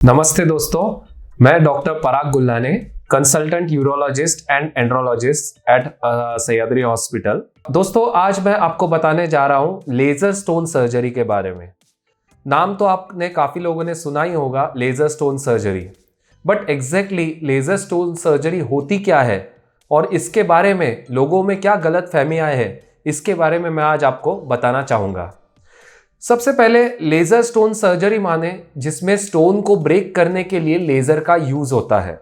नमस्ते दोस्तों, मैं doctor Parag Gullane, consultant urologist and andrologist at Sahyadri hospital. दोस्तों, आज मैं आपको बताने जा रहा हूं लेजर स्टोन सर्जरी के बारे में। नाम तो आपने काफ़ी लोगों ने सुना ही होगा, laser stone surgery. But exactly laser stone surgery होती क्या है और इसके बारे में लोगों में क्या गलत फहमियाँ है, इसके बारे में मैं आज आपको बताना चाहूँगा। सबसे पहले लेजर स्टोन सर्जरी माने जिसमें स्टोन को ब्रेक करने के लिए लेजर का यूज होता है।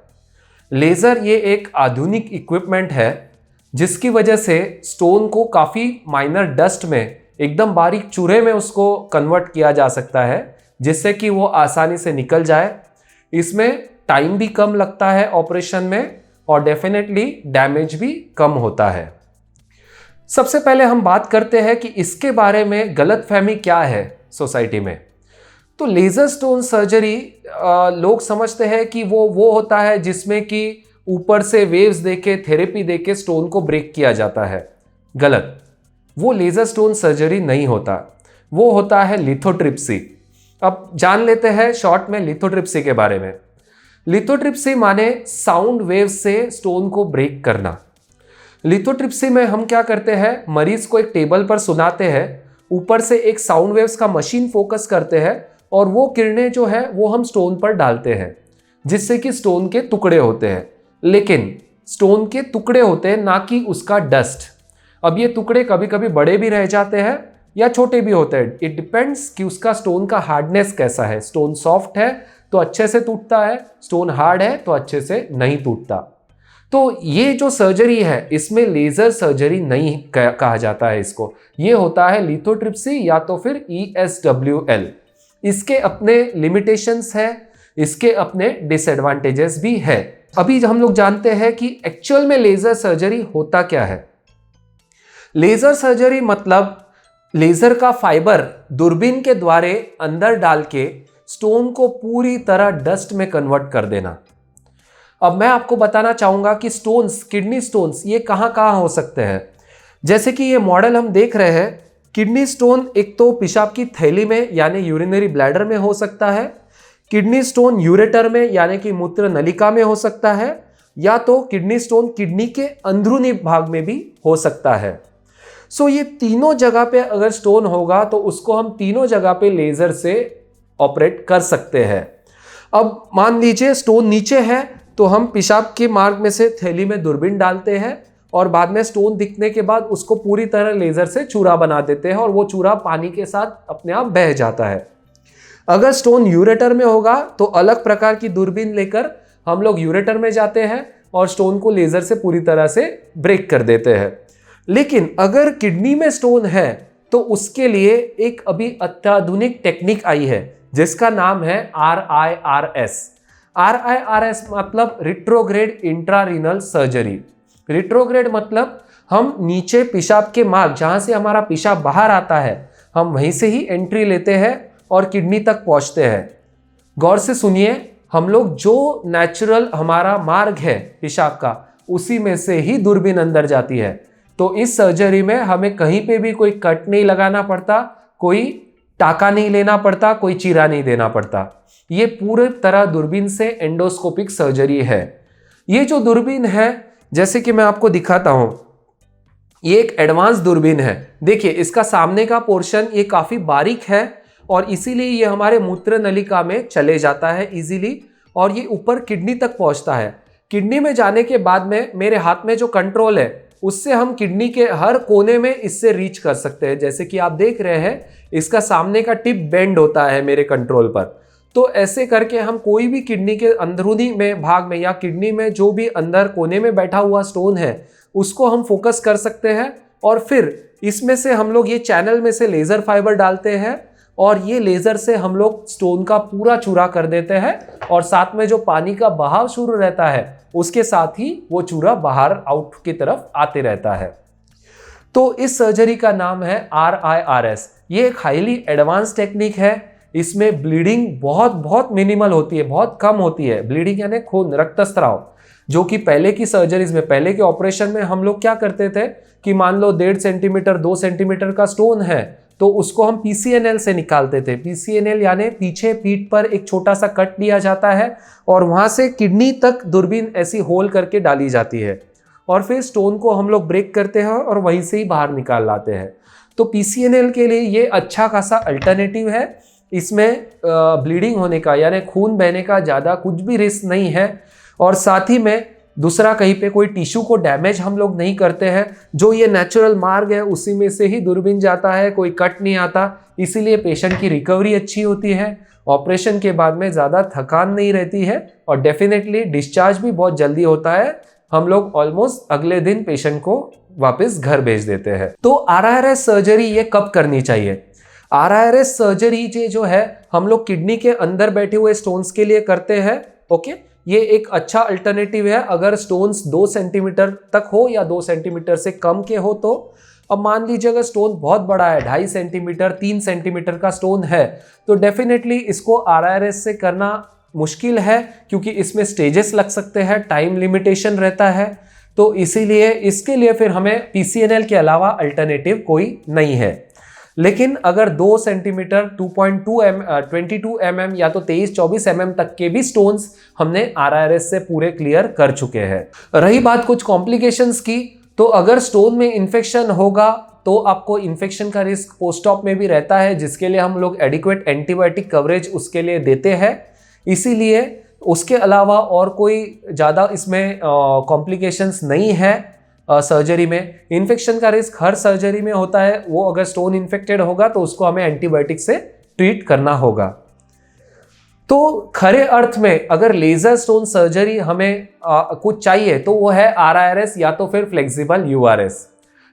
लेजर ये एक आधुनिक इक्विपमेंट है जिसकी वजह से स्टोन को काफ़ी माइनर डस्ट में, एकदम बारीक चूरे में उसको कन्वर्ट किया जा सकता है, जिससे कि वो आसानी से निकल जाए। इसमें टाइम भी कम लगता है ऑपरेशन में और डेफिनेटली डैमेज भी कम होता है। सबसे पहले हम बात करते हैं कि इसके बारे में गलतफहमी क्या है सोसाइटी में। तो लेजर स्टोन सर्जरी लोग समझते हैं कि वो होता है जिसमें कि ऊपर से वेव्स देके, थेरेपी देके स्टोन को ब्रेक किया जाता है। गलत, वो लेजर स्टोन सर्जरी नहीं होता, वो होता है लिथोट्रिप्सी। अब जान लेते हैं शॉर्ट में लिथोट्रिप्सी के बारे में। लिथोट्रिप्सी माने साउंड वेव से स्टोन को ब्रेक करना। लिथोट्रिप्सी में हम क्या करते हैं, मरीज को एक टेबल पर सुलाते हैं, ऊपर से एक साउंड वेव्स का मशीन फोकस करते हैं और वो किरणें जो है वो हम स्टोन पर डालते हैं, जिससे कि स्टोन के टुकड़े होते हैं। लेकिन स्टोन के टुकड़े होते हैं, ना कि उसका डस्ट। अब ये टुकड़े कभी कभी बड़े भी रह जाते हैं या छोटे भी होते हैं। इट डिपेंड्स कि उसका स्टोन का हार्डनेस कैसा है। स्टोन सॉफ्ट है तो अच्छे से टूटता है, स्टोन हार्ड है तो अच्छे से नहीं टूटता। तो ये जो सर्जरी है इसमें लेजर सर्जरी नहीं कहा जाता है इसको। ये होता है लिथोट्रिप्सी या तो फिर ESWL। इसके अपने लिमिटेशंस है, इसके अपने डिसएडवांटेजेस भी है। अभी हम लोग जानते हैं कि एक्चुअल में लेजर सर्जरी होता क्या है। लेजर सर्जरी मतलब लेजर का फाइबर दूरबीन के द्वारा अंदर डाल के स्टोन को पूरी तरह डस्ट में कन्वर्ट कर देना। अब मैं आपको बताना चाहूंगा कि स्टोन्स, किडनी स्टोन्स, ये कहां कहां हो सकते हैं। जैसे कि ये मॉडल हम देख रहे हैं, किडनी स्टोन एक तो पेशाब की थैली में यानी यूरिनरी ब्लैडर में हो सकता है, किडनी स्टोन यूरेटर में यानी कि मूत्र नलिका में हो सकता है, या तो किडनी स्टोन किडनी के अंदरूनी भाग में भी हो सकता है। सो ये तीनों जगह पे अगर स्टोन होगा तो उसको हम तीनों जगह पे लेजर से ऑपरेट कर सकते हैं। अब मान लीजिए स्टोन नीचे है तो हम पेशाब के मार्ग में से थैली में दूरबीन डालते हैं और बाद में स्टोन दिखने के बाद उसको पूरी तरह लेजर से चूरा बना देते हैं और वो चूरा पानी के साथ अपने आप बह जाता है। अगर स्टोन यूरेटर में होगा तो अलग प्रकार की दूरबीन लेकर हम लोग यूरेटर में जाते हैं और स्टोन को लेजर से पूरी तरह से ब्रेक कर देते हैं। लेकिन अगर किडनी में स्टोन है तो उसके लिए एक अभी अत्याधुनिक टेक्निक आई है जिसका नाम है RIRS। RIRS मतलब रिट्रोग्रेड इंट्रारीनल सर्जरी। रिट्रोग्रेड मतलब हम नीचे पेशाब के मार्ग, जहां से हमारा पेशाब बाहर आता है, हम वहीं से ही एंट्री लेते हैं और किडनी तक पहुंचते हैं। गौर से सुनिए, हम लोग जो नेचुरल हमारा मार्ग है पेशाब का, उसी में से ही दूरबीन अंदर जाती है। तो इस सर्जरी में हमें कहीं पे भी कोई कट नहीं लगाना पड़ता, कोई टाका नहीं लेना पड़ता, कोई चीरा नहीं देना पड़ता। ये पूरे तरह दूरबीन से एंडोस्कोपिक सर्जरी है। ये जो दूरबीन है, जैसे कि मैं आपको दिखाता हूं, ये एक एडवांस दूरबीन है। देखिए इसका सामने का पोर्शन ये काफी बारीक है और इसीलिए ये हमारे मूत्र नलिका में चले जाता है इजीली और ये ऊपर किडनी तक पहुंचता है। किडनी में जाने के बाद में मेरे हाथ में जो कंट्रोल है उससे हम किडनी के हर कोने में इससे रीच कर सकते हैं। जैसे कि आप देख रहे हैं, इसका सामने का टिप बेंड होता है मेरे कंट्रोल पर। तो ऐसे करके हम कोई भी किडनी के अंदरूनी में भाग में या किडनी में जो भी अंदर कोने में बैठा हुआ स्टोन है उसको हम फोकस कर सकते हैं और फिर इसमें से हम लोग ये चैनल में से लेजर फाइबर डालते हैं और ये लेजर से हम लोग स्टोन का पूरा चूरा कर देते हैं और साथ में जो पानी का बहाव शुरू रहता है उसके साथ ही वो चूरा बाहर आउट की तरफ आते रहता है। तो इस सर्जरी का नाम है RIRS। ये एक हाईली एडवांस टेक्निक है। इसमें ब्लीडिंग बहुत मिनिमल होती है, बहुत कम होती है। ब्लीडिंग यानी खून, रक्तस्राव, जो कि पहले की सर्जरीज में, पहले के ऑपरेशन में हम लोग क्या करते थे कि मान लो 1.5 सेंटीमीटर 2 सेंटीमीटर का स्टोन है तो उसको हम PCNL से निकालते थे। PCNL यानी पीछे पीठ पर एक छोटा सा कट लिया जाता है और वहां से किडनी तक दूरबीन ऐसी होल करके डाली जाती है और फिर स्टोन को हम लोग ब्रेक करते हैं और वहीं से ही बाहर निकाल लाते हैं। तो PCNL के लिए ये अच्छा खासा अल्टरनेटिव है। इसमें ब्लीडिंग होने का यानी खून बहने का ज़्यादा कुछ भी रिस्क नहीं है और साथ ही में दूसरा कहीं पे कोई टिश्यू को डैमेज हम लोग नहीं करते हैं। जो ये नेचुरल मार्ग है उसी में से ही दूरबीन जाता है, कोई कट नहीं आता, इसीलिए पेशेंट की रिकवरी अच्छी होती है। ऑपरेशन के बाद में ज़्यादा थकान नहीं रहती है और डेफिनेटली डिस्चार्ज भी बहुत जल्दी होता है। हम लोग ऑलमोस्ट अगले दिन पेशेंट को वापस घर भेज देते हैं। तो RIRS सर्जरी ये कब करनी चाहिए? RIRS सर्जरी जो है हम लोग किडनी के अंदर बैठे हुए स्टोन्स के लिए करते हैं। ओके, ये एक अच्छा अल्टरनेटिव है अगर स्टोन्स 2 सेंटीमीटर तक हो या 2 सेंटीमीटर से कम के हो तो। अब मान लीजिए अगर स्टोन बहुत बड़ा है, 2.5 सेंटीमीटर 3 सेंटीमीटर का स्टोन है, तो डेफिनेटली इसको RIRS से करना मुश्किल है क्योंकि इसमें स्टेजेस लग सकते हैं, टाइम लिमिटेशन रहता है। तो इसीलिए इसके लिए फिर हमें PCNL के अलावा अल्टरनेटिव कोई नहीं है। लेकिन अगर 2 सेंटीमीटर 22 mm या तो 23-24 mm तक के भी स्टोन्स हमने RIRS से पूरे क्लियर कर चुके हैं। रही बात कुछ कॉम्प्लिकेशंस की, तो अगर स्टोन में इन्फेक्शन होगा तो आपको इन्फेक्शन का रिस्क पोस्ट ऑप में भी रहता है, जिसके लिए हम लोग एडिक्वेट एंटीबायोटिक कवरेज उसके लिए देते हैं। इसीलिए उसके अलावा और कोई ज़्यादा इसमें कॉम्प्लिकेशंस नहीं है। सर्जरी में इन्फेक्शन का रिस्क हर सर्जरी में होता है, वो अगर स्टोन इन्फेक्टेड होगा तो उसको हमें एंटीबायोटिक से ट्रीट करना होगा। तो खरे अर्थ में अगर लेजर स्टोन सर्जरी हमें कुछ चाहिए तो वो है RIRS या तो फिर फ्लेक्सिबल URS।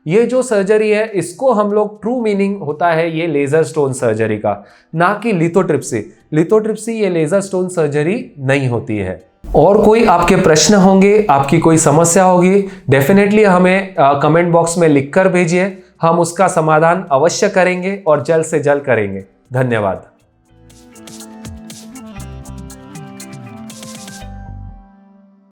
ये जो सर्जरी है इसको हम लोग ट्रू मीनिंग होता है ये लेजर स्टोन सर्जरी का, ना कि लिथोट्रिप्सी। लिथोट्रिप्सी ये लेजर स्टोन सर्जरी नहीं होती है। और कोई आपके प्रश्न होंगे, आपकी कोई समस्या होगी, डेफिनेटली हमें कमेंट बॉक्स में लिखकर भेजिए, हम उसका समाधान अवश्य करेंगे और जल्द से जल्द करेंगे। धन्यवाद।